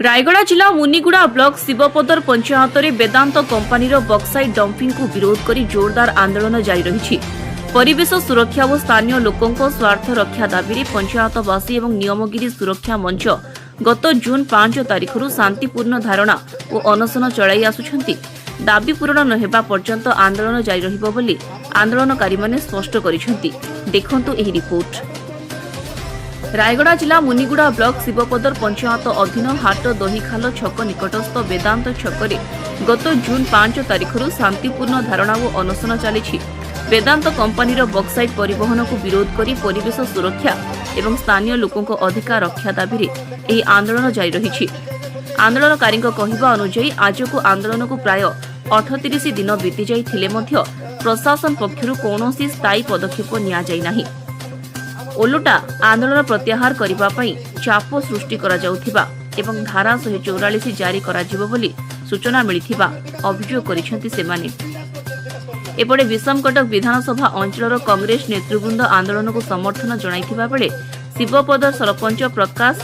रायगड़ा जिला मुनिगुड़ा ब्लॉक शिवपदर पंचायत में वेदांत कंपानीर bauxite dumping को विरोध कर जोरदार आंदोलन जारी रही। परिवेश सुरक्षा और स्थानीय लोकों स्वार्थ रक्षा दाबी में पंचायतवासी और नियमगिरी सुरक्षा मंच गत जून 5 तारिख शांतिपूर्ण धारणा और अनशन चलाई आसुछंती। दाबी पूरण नहेबा पर्यंत आंदोलन जारी रहिबो बोली आंदोलनकारी माने स्पष्ट करिसेंती। देखंतु एही रिपोर्ट। रायगड़ा जिला मुनिगुड़ा ब्लॉक शिवपदर पंचायत अधीन हाट दहीखाल छक निकटस्थ वेदांत छकरे गत जून 5 तारिख शांतिपूर्ण धारणा और अनशन चली। वेदांत कंपानीर बक्साइट परिवहन को विरोध करी परिवेश सुरक्षा एवं स्थानीय लोकों अधिकार रक्षा दाबी में आंदोलन जारी रही। आंदोलनकारी कहवा अनुसार आज को आंदोलन को प्राय 38 दिन बीती जाइथिले मध्य प्रशासन पक्षरु कौनसी स्थायी पदक्षेप निया जाई नाही। ओलटा आंदोलन प्रत्याहार करबा पई चाप सृष्टि करा जाउथिबा एवं धारा 144 जारी करा जिवो बोली सूचना मिलिथिबा अभियोग करिसेंती सेमाने। एपटे विषमकटक विधानसभा अंचलर कांग्रेस नेतृवृंद आंदोलन को समर्थन जणाइथिबा बेले शिवपदर सरपंच प्रकाश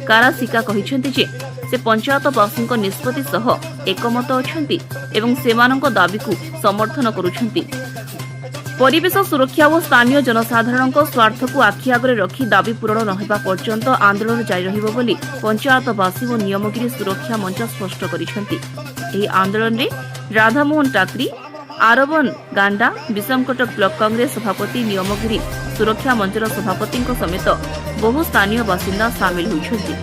कारासिका कहिसेंती जे से पंचायतवासी निष्पत्ति सह एकमत अछंती एवं सेमानक दाबी को समर्थन करुछंती। परिवेश सुरक्षा और स्थानीय जनसाधारण स्वार्थ को आखि आगे रखी दाबी पूरण नहेबा पर्यंत आंदोलन जारी रहिबो बोली पंचायतवासी और नियमगिरी सुरक्षा मंच स्पष्ट करिसेंती। एही आंदोलन रे राधामोहन टाकरी, आरवन गांडा, विषमकटक ब्लॉक कांग्रेस सभापति, नियमगिरी सुरक्षा मंचर सभापति समेत बहु स्थानीय बासिंदा सामिल होइछंती।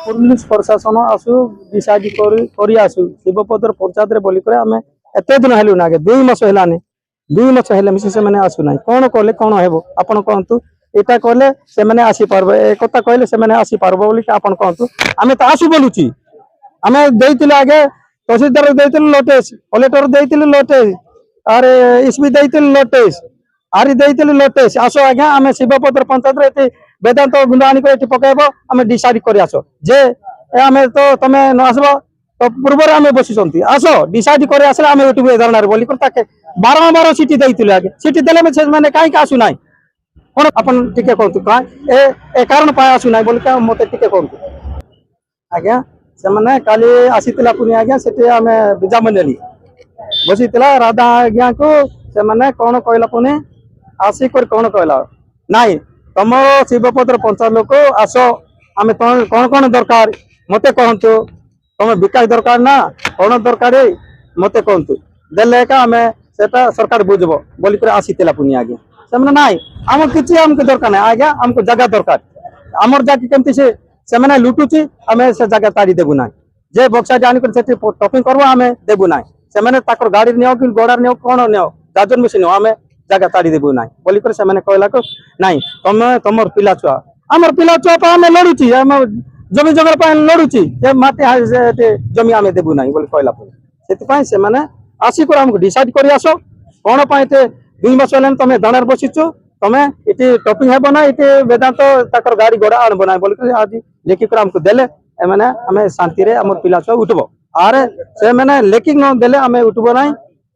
पुलिस प्रशासन आसु डिसाइड करी आसु शिवपदर पंचायत रे बोली करे हमें एते दिन हेलु नागे 2 मास हेलाने 2 मास हेले मिसे से माने आसु नाही कोन कहले कोन हेबो आपण कहंतु एटा कहले से माने आसी परबो ए कथा कहले से माने आसी परबो बोली आपण कहंतु हमें त आसु बोलुची हमें देइतिले आगे तहसीलदार देइतिले नोटिस कलेक्टर देइतिले नोटिस अरे इसबी देइतिले नोटिस आरी देइतिले नोटिस आसो आज्ञा हमें शिवपदर पंचायत रे एते वेदांत गुंडाणी को एटी पकाइबो हमें डिसाइड करी आसो जे हमें तो तमे न आसबो तो पूर्वर हमें बसिसंती आसो डिसाइड करी आसले हमें एटी धरना रे बोली कर ताके 12 सिटी देइतिले आगे सिटी देले में माने काई का आसु नाही कोन अपन टिके कहतु का ए कारण पाए आसु नाही बोली का मते टिके कहतु आज्ञा से माने काली आसीतिला पुनी आज्ञा सेटे हमें बिजाम नेली बसितिला राधा आज्ञा को से माने कोन कहला पुनी आसी कर कोन कहला नाही तुम शिवपदर पंचायत लोक आस आम कौन कौन दरकार मते कहतु तुम विकास दरकार ना कौन दरकार मते कहतु देले का आम सेटा सरकार बुझब बोली कर आसीतिला पुनी आगे से ना आम किसी आमको दरकार ना आज्ञा आमको जगह दरकार आमर जगह केमती से मैंने लुटुची आम से जगह ताड़ी देबू ना जे बक्सा आनिक टपिंग करबो आम देबू ना से मैंने गाड़ी नियो कि गड़ार नियो कौन नियो जाजन मिसी नियो आम जगह ताड़ी देबू ना बोली कर से मैंने कहला को नहीं तुम तुमर पिला छुआ आमर पिला छुआ पर आम लड़ुची आम जमी जगह पर लड़ुची जे माटी जमी आम देबू ना बोली कहला से से मैंने आसिक आमको डिसाइड कर आस कौन पाए 2 मास हेल्ला तुम धरणार बसीचु तुम ये टपिंग हेब ना ये वेदांत ताकर गाड़ी घोड़ा आणब ना बोल आज लिखिक आमको देले मैंने आम शांति आम पिला छुआ उठब आरे से मैंने लिखिक न देले आम उठब ना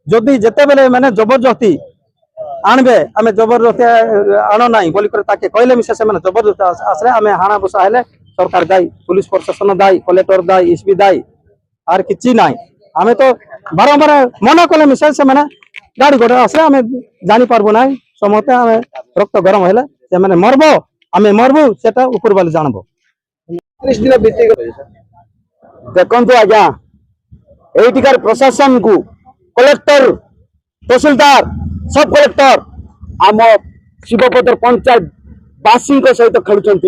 जदि जिते बेले मैंने जबरदस्ती आणबे आम जबरदस्ती आण ना बोल कहले मिसे से जबरदस्ती आसले आम हाणा बसा हेले सरकार दायी पुलिस प्रशासन दायी कलेक्टर दायी एसपी दायी आर कि ना आम तो बारंबार मना कले मिसे से गाड़ी घोड़ा आसले आम जानी पारबो ना समते आम रक्त गरम हेले से मरबो आम मरबू से ऊपर वाले जानबो देखु आज्ञा एटिकार प्रशासन को कलेक्टर तहसीलदार सब कलेक्टर आम शिवपदर पंचायत बासी सहित खेलुंट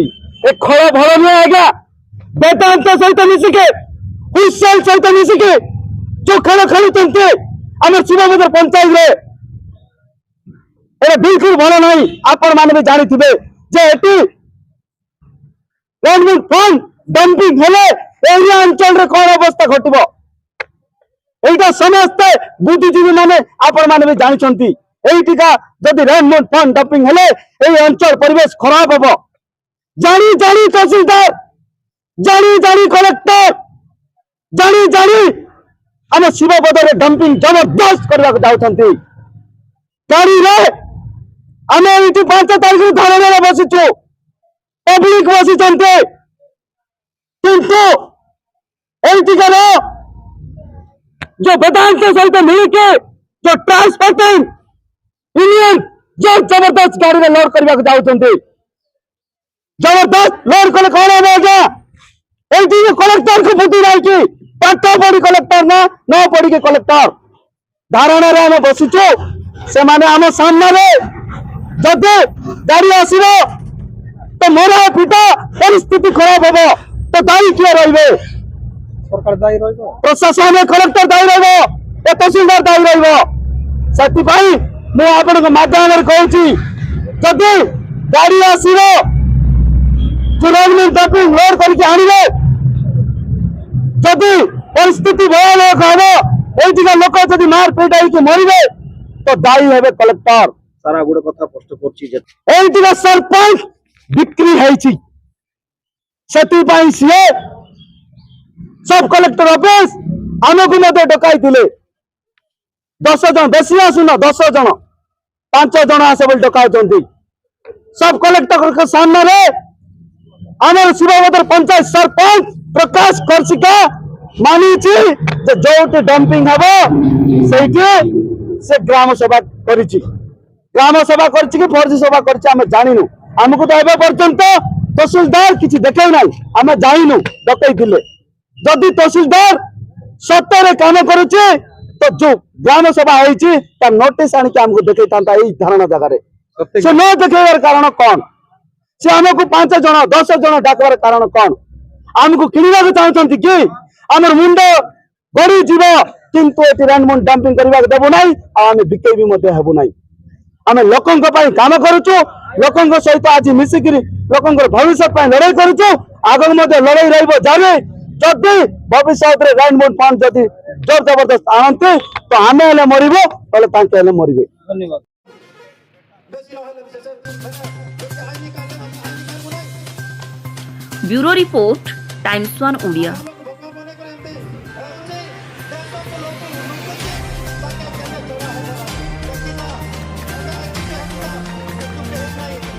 खल भल नुहे आज्ञा वेदांत सहित मिसिके हुइसेल सहित मिसिके जो खेल खेलुंट आम शिवपदर पंचायत रे बिल्कुल भल नहीं आपण माने भी जानी थे जे एटी फंड डंपिंग हेले एरिया अंचल रे कौन अवस्था घटब एटा समस्ते बुद्धिजीवी माने आपण माने भी जानी एटिका जदि रेनमोट फंड डंपिंग हेले ए अंचल परिवेश खराब हबो जानी जानी तहसीलदार जानी जानी कलेक्टर जानी जानी आम शिवपदर डंपिंग जबरदस्त करने जाऊँगी गाड़ी रे आम ये 5 तारीख धारणा बसीचु पब्लिक बसी কিন্তু এইটিকার जो वेदांत सहित मिलके जो ट्रांसपोर्टिंग यूनियन जो जबरदस्त गाड़ी में लोड करने जाऊँच जबरदस्त लोड कले कौन है आज्ञा एटी कलेक्टर को बुद्धि नहीं पाठ पढ़ी कलेक्टर ना न पढ़ी के कलेक्टर धारणा आम बसुचु से माने आम सामने जदि गाड़ी आसब तो मरा पिटा परिस्थिति खराब हम तो दायी किए रे सरकार दायी प्रशासन कलेक्टर दायी रे तहसीलदार दायी रही मु आपण माध्यम कहूँ जदि गाड़ी आसब डंपिंग लोड करके आने जदि परिस्थिति भयानक हम ये लोक जदि मारपीट होकर मरवे तो दायी हे कलेक्टर सारा गुड़े कथा स्पष्ट कर ये सरपंच बिक्री है सी सब कलेक्टर ऑफिस आमको डकाई 10 जन बेसी आसुन 10 जन 5 जन आसे बोल डकाई सब कलेक्टर के सामने आम शिवभद्र पंचायत सरपंच प्रकाश कर्षिका मानी जो डंपिंग हम से ग्राम सभा कर ग्राम सभा कर फर्जी सभा कर जानु आमको तो एवं पर्यंत तहसीलदार किसी देखे ना आम जाइनु डकई जदि तहसीलदार सत्तर काम करुचे तो जो ग्राम सभा होती नोटिस आनिक आमको देखई था धारणा जगार से न देखार कारण कौन से आमको 5 जन 10 जन डाकबार कारण कौन आमको किणवा चाहते कि आम मुंड गड़ी जीव किंतु ये रैंडम डंपिंग करने देवु ना आम बिकेबी हेबु ना आम लोकों काम करुचु लोकों सहित आज मिसिक लोकों भविष्य लड़ाई करुचु आगक लड़ाई रही जदि भविष्य रैंडम फंड जदि जोर जबरदस्त आनते तो आम मरबे मरबे धन्यवाद ब्यूरो रिपोर्ट टाइम्स 1 ओडिया।